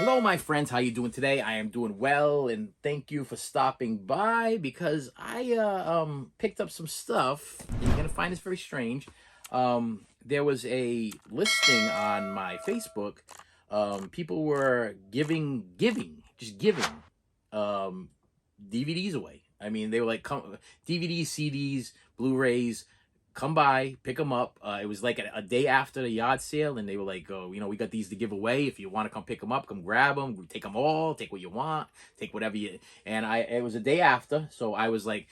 Hello, my friends. How you doing today? I am doing well, and thank you for stopping by because I picked up some stuff. And you're gonna find this very strange. There was a listing on my Facebook. People were just giving um, DVDs away. I mean, they were like DVDs, CDs, Blu-rays. Come by, pick them up. It was like a day after the yard sale, and they were like, "Oh, we got these to give away. If you want to come pick them up, come grab them. Take them all. Take what you want. Take whatever you." And it was a day after, so I was like,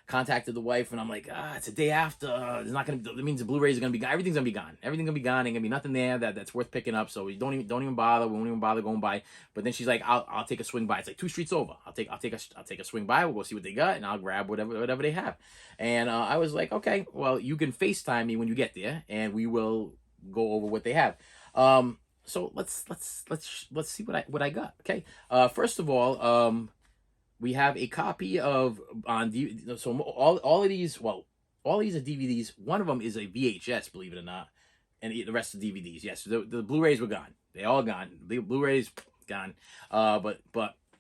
contacted the wife, and I'm like, it's a day after. It's not gonna. That means the Blu-rays are gonna be gone. Everything's gonna be gone. Everything's gonna be gone. Ain't gonna be nothing there that's worth picking up. So we don't even bother. We won't even bother going by. But then she's like, I'll take a swing by. It's like 2 streets over. I'll take a swing by. We'll go see what they got, and I'll grab whatever they have. And I was like, okay, well, you can FaceTime me when you get there, and we will go over what they have. So let's see what I got. Okay. First of all, we have a copy of on DVD. So all of these, well, all these are DVDs. One of them is a VHS, believe it or not, and the rest are DVDs. Yes, the Blu-rays were gone. They all gone. The Blu-rays gone. But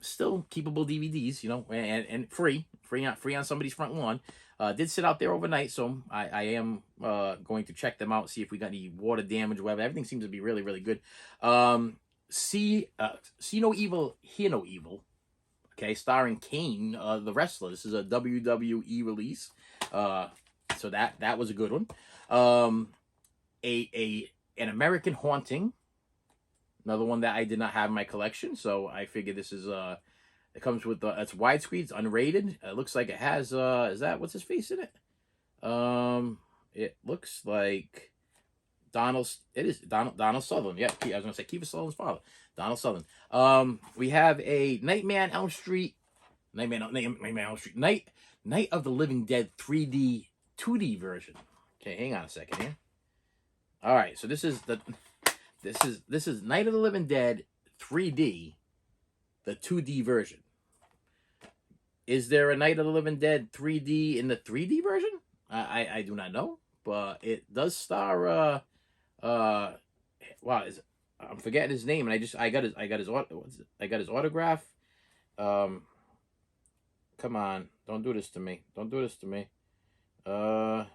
still keepable DVDs, and free on somebody's front lawn. Did sit out there overnight, so I am going to check them out, see if we got any water damage, whatever. Everything seems to be really, really good. See No Evil, Hear No Evil. Okay, starring Kane, the wrestler. This is a WWE release, so that was a good one. An American Haunting, another one that I did not have in my collection, so I figured this is it comes with it's widescreen, it's unrated. It looks like it has what's his face in it? It looks like it is Donald Sutherland. Yeah, I was gonna say Kiefer Sutherland's father, Donald Sutherland. We have a Nightmare on Elm Street, Nightmare on Elm Street, Night of the Living Dead 3D 2D version. Okay, hang on a second here. All right, so this is Night of the Living Dead 3D, the 2D version. Is there a Night of the Living Dead 3D in the 3D version? I do not know, but it does star wow, I'm forgetting his name, and I got his autograph. Come on, don't do this to me. Don't do this to me. I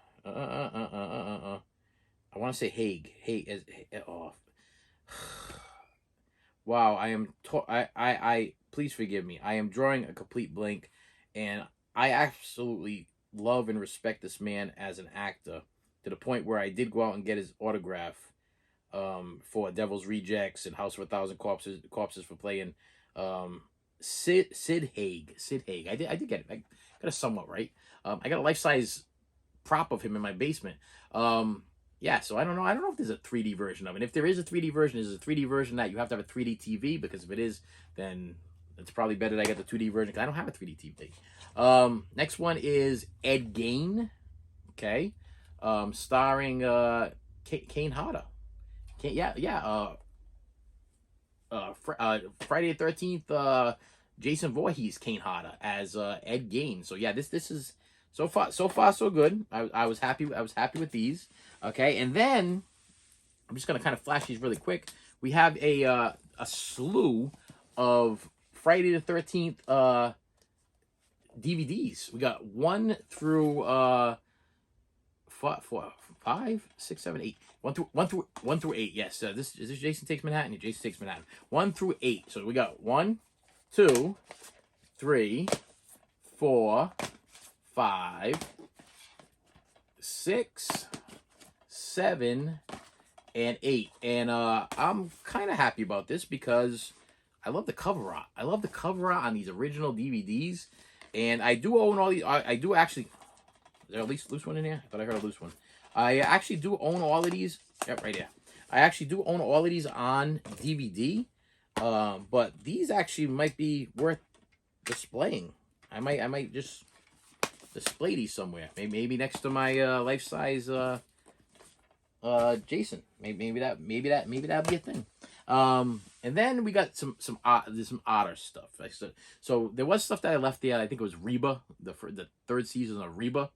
want to say Haig. Oh. Wow, I please forgive me. I am drawing a complete blank, and I absolutely love and respect this man as an actor to the point where I did go out and get his autograph for Devil's Rejects and House of a Thousand Corpses for playing Sid Haig. I did get it. I got it somewhat right. I got a life-size prop of him in my basement. Yeah, so I don't know if there's a 3D version of it. If there is a 3D version, is a 3D version that you have to have a 3D TV? Because if it is, then it's probably better that I get the 2D version because I don't have a 3D TV. Next one is Ed Gein. Okay. Starring Kane Hodder. Friday the 13th, Jason Voorhees, Kane Hodder as Ed Gein. So yeah, this is so far so good. I was happy with these. Okay, and then I'm just gonna kind of flash these really quick. We have a slew of Friday the 13th DVDs. We got 1 through 5, 6, 7, 8. 1 through 8. Yes, this is Jason Takes Manhattan. Jason Takes Manhattan. 1 through 8. So we got 1, 2, 3, 4, 5, 6, 7, and 8. And I'm kind of happy about this because I love the cover art. I love the cover art on these original DVDs, and I do own all these. I do actually. Is there a loose one in here? I thought I heard a loose one. I actually do own all of these. Yep, right here. I actually do own all of these on DVD. But these actually might be worth displaying. I might just display these somewhere. Maybe next to my life-size Jason. Maybe that'd be a thing. And then we got some odder stuff. So there was stuff that I left there. I think it was Reba, the third season of Reba.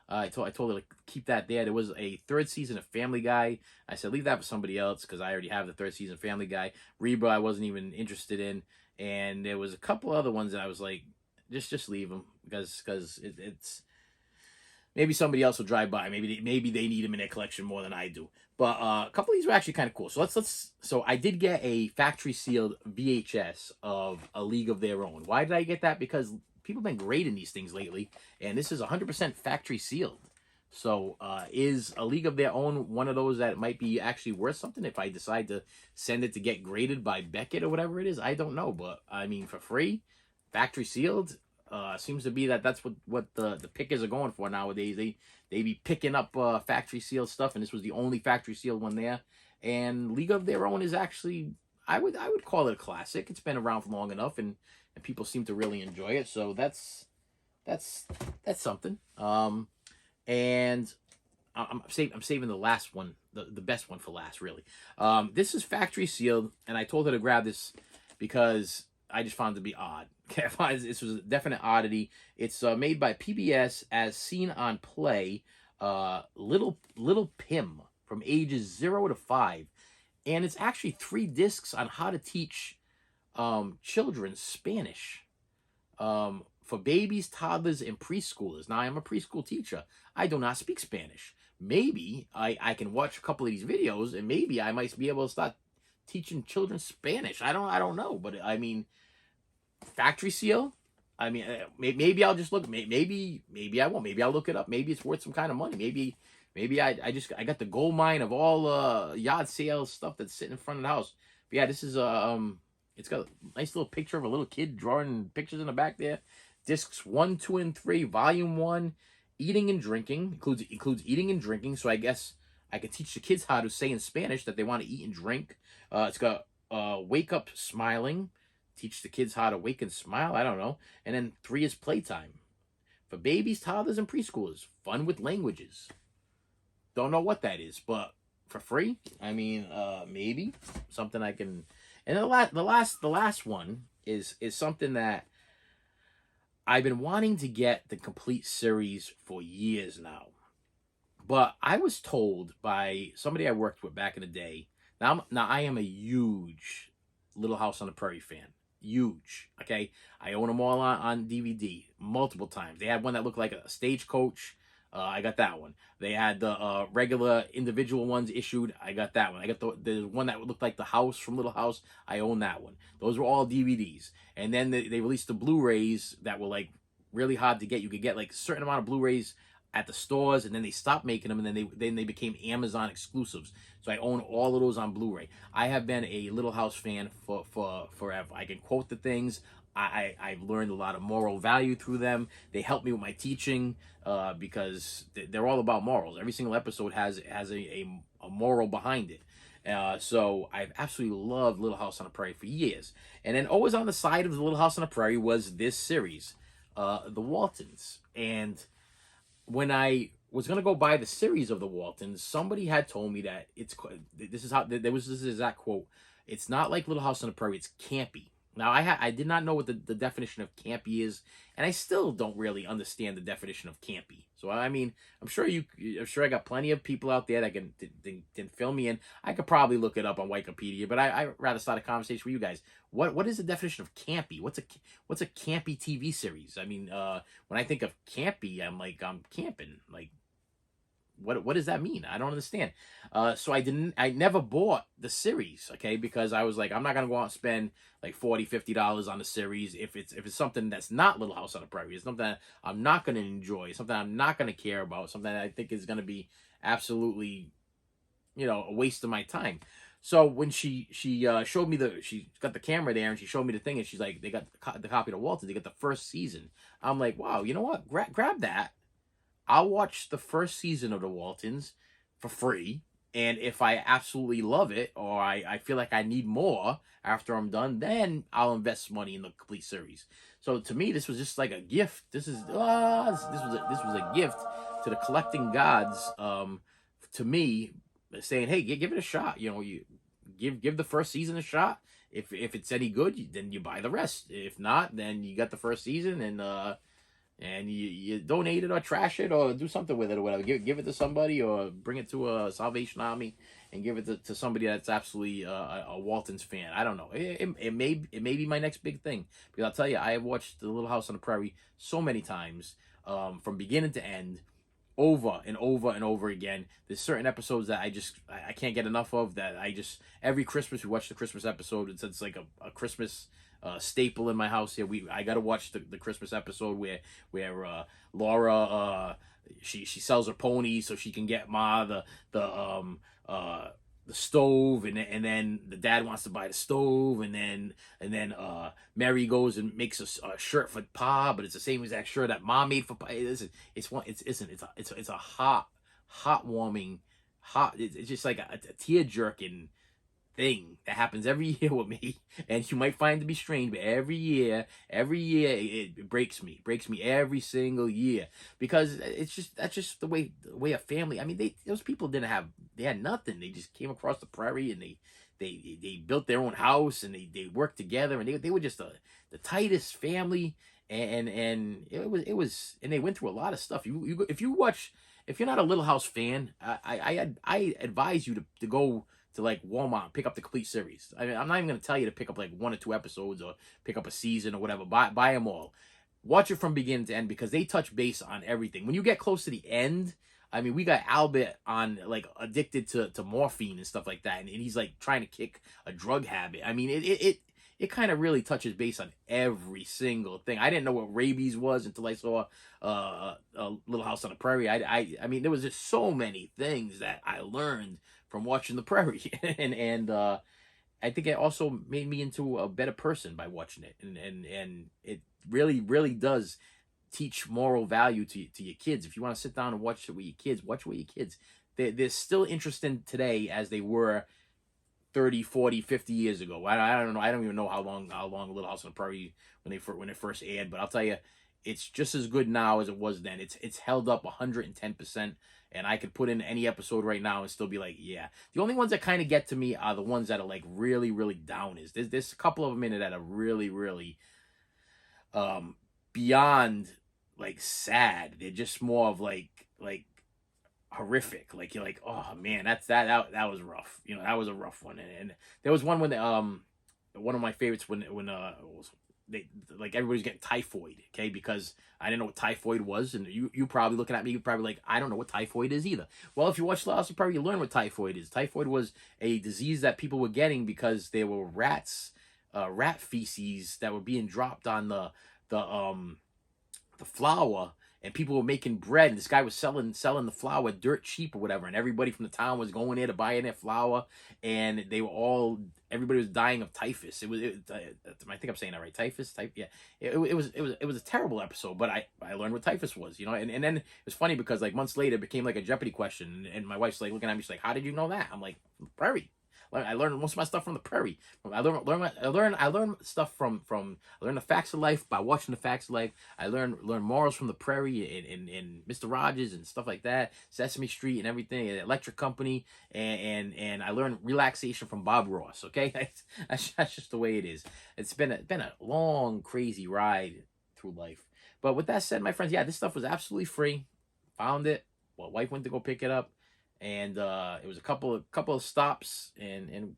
I told her to keep that there. There was a third season of Family Guy. I said leave that for somebody else because I already have the third season of Family Guy. Reba I wasn't even interested in, and there was a couple other ones that I was like, just leave them because it's maybe somebody else will drive by. Maybe they need them in their collection more than I do. But a couple of these were actually kind of cool. So let's. So I did get a factory sealed VHS of A League of Their Own. Why did I get that? Because people have been grading these things lately, and this is 100% factory sealed. So is A League of Their Own one of those that might be actually worth something if I decide to send it to get graded by Beckett or whatever it is? I don't know, but I mean for free, factory sealed. Seems to be that's what the pickers are going for nowadays. They be picking up factory sealed stuff, and this was the only factory sealed one there. And League of Their Own is actually I would call it a classic. It's been around for long enough, and people seem to really enjoy it. So that's something. And I'm saving the last one, the best one for last, really. This is factory sealed, and I told her to grab this because I just found it to be odd. This was a definite oddity. It's made by PBS, as seen on Play. Little Pim, from ages 0 to 5, and it's actually 3 discs on how to teach children Spanish for babies, toddlers, and preschoolers. Now, I'm a preschool teacher. I do not speak Spanish. Maybe I can watch a couple of these videos, and maybe I might be able to start teaching children Spanish. I don't know, but I mean, factory seal. I mean, maybe I'll just look. Maybe I won't. Maybe I'll look it up. Maybe it's worth some kind of money. Maybe I got the gold mine of all yard sales stuff that's sitting in front of the house. But yeah, this is it's got a nice little picture of a little kid drawing pictures in the back there. Discs 1, 2, and 3, Volume 1, eating and drinking includes eating and drinking. So I guess I could teach the kids how to say in Spanish that they want to eat and drink. It's got wake up smiling. Teach the kids how to wake and smile. I don't know. And then 3 is playtime. For babies, toddlers, and preschoolers. Fun with languages. Don't know what that is, but for free? I mean, maybe. Something I can... And the last one is something that I've been wanting to get the complete series for years now. But I was told by somebody I worked with back in the day. Now I am a huge Little House on the Prairie fan. Huge. Okay, I own them all on DVD multiple times. They had one that looked like a stagecoach. I got that one. They had the regular individual ones issued. I got that one. I got the one that looked like the house from Little House. I own that one. Those were all DVDs. And then they released the Blu-rays that were like really hard to get. You could get like a certain amount of Blu-rays at the stores, and then they stopped making them, and then they became Amazon exclusives. So I own all of those on Blu-ray. I have been a Little House fan for forever. I can quote the things. I've learned a lot of moral value through them. They help me with my teaching because they're all about morals. Every single episode has a moral behind it. So I've absolutely loved Little House on the Prairie for years. And then always on the side of the Little House on the Prairie was this series, The Waltons. And when I was going to go buy the series of the Waltons, somebody had told me that this exact quote. It's not like Little House on the Prairie. It's campy. Now, I did not know what the definition of campy is, and I still don't really understand the definition of campy. So, I mean, I'm sure I got plenty of people out there that can fill me in. I could probably look it up on Wikipedia, but I'd rather start a conversation with you guys. What is the definition of campy? What's a campy TV series? I mean, when I think of campy, I'm camping. Like, what does that mean? I don't understand. So I never bought the series, okay, because I was like, I'm not gonna go out and spend like $40-$50 on the series if it's something that's not Little House on the Prairie. It's something that I'm not gonna enjoy, something I'm not gonna care about, something that I think is gonna be absolutely, a waste of my time. So when she showed me she got the camera there and she showed me the thing, and she's like, they got the copy of Walter, they got the first season. I'm like, wow, you know what? Grab that. I'll watch the first season of The Waltons for free, and if I absolutely love it, or I feel like I need more after I'm done, then I'll invest money in the complete series. So to me, this was just like a gift. This was a gift to the collecting gods. To me, saying, hey, give it a shot. You give the first season a shot. If it's any good, then you buy the rest. If not, then you got the first season, and and you donate it or trash it or do something with it or whatever. Give it to somebody or bring it to a Salvation Army and give it to somebody that's absolutely a Waltons fan. I don't know. It may be my next big thing, because I'll tell you, I have watched The Little House on the Prairie so many times, from beginning to end, over and over and over again. There's certain episodes that I can't get enough of, that I just, every Christmas we watch the Christmas episode. It's like a Christmas staple in my house here. I gotta watch the Christmas episode where Laura, she sells her pony so she can get Ma the stove, and then the dad wants to buy the stove, and then Mary goes and makes a shirt for Pa, but it's the same exact shirt that Ma made for Pa. It's a heartwarming, it's just like a tear jerking thing that happens every year with me, and you might find it to be strange, but every year it breaks me every single year, because that's just the way a family. I mean, those people they had nothing. They just came across the prairie, and they built their own house, and they worked together, and they were just the tightest family, and it was, and they went through a lot of stuff. If you're not a Little House fan, I advise you to go to like Walmart, pick up the complete series. I mean, I'm not even going to tell you to pick up like 1 or 2 episodes or pick up a season or whatever. Buy them all. Watch it from beginning to end, because they touch base on everything. When you get close to the end, I mean, we got Albert on like addicted to morphine and stuff like that, and he's like trying to kick a drug habit. I mean, it kind of really touches base on every single thing. I didn't know what rabies was until I saw a Little House on the Prairie. I mean, there was just so many things that I learned from watching the Prairie, and I think it also made me into a better person by watching it, and it really does teach moral value to your kids. If you want to sit down and watch it with your kids, watch it with your kids. They're still interesting today as they were 30, 40, 50 years ago. I don't know. I don't even know how long Little House on the Prairie when it first aired, but I'll tell you, it's just as good now as it was then. It's held up 110%, and I could put in any episode right now and still be like, yeah. The only ones that kind of get to me are the ones that are like really, really downers. There's a couple of them in it that are really, really beyond like sad. They're just more of like horrific. Like, you're like, oh man, that was rough. You know, that was a rough one. And there was one when one of my favorites when they, like, everybody's getting typhoid, okay, because I didn't know what typhoid was, and you probably looking at me, you probably like, I don't know what typhoid is either. Well, if you watch Little House on the Prairie, you learn what typhoid is. Typhoid was a disease that people were getting because there were rat feces that were being dropped on the flour, and people were making bread, and this guy was selling the flour dirt cheap or whatever, and everybody from the town was going there to buy in their flour, and everybody was dying of typhus. I think I'm saying that right, typhus. Yeah. It was a terrible episode, but I learned what typhus was, you know, and then it was funny because like months later it became like a Jeopardy question, and my wife's like looking at me, she's like, how did you know that? I'm like, Prairie. I learned most of my stuff from the Prairie. I learned stuff from I learned the facts of life by watching the facts of life. I learned morals from the Prairie and Mr. Rogers and stuff like that, Sesame Street and everything, and Electric Company, and I learned relaxation from Bob Ross. Okay, that's just the way it is. It's been a long, crazy ride through life. But with that said, my friends, yeah, this stuff was absolutely free. Found it. Well, wife went to go pick it up. And it was a couple of stops, and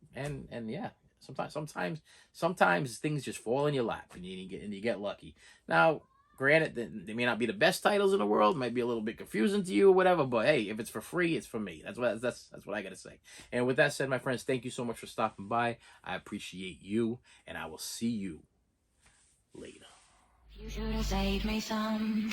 yeah, sometimes things just fall in your lap, and you get lucky. Now, granted, they may not be the best titles in the world, might be a little bit confusing to you or whatever, but hey, if it's for free, it's for me. That's what I gotta say. And with that said, my friends, thank you so much for stopping by. I appreciate you, and I will see you later. You should have saved me some.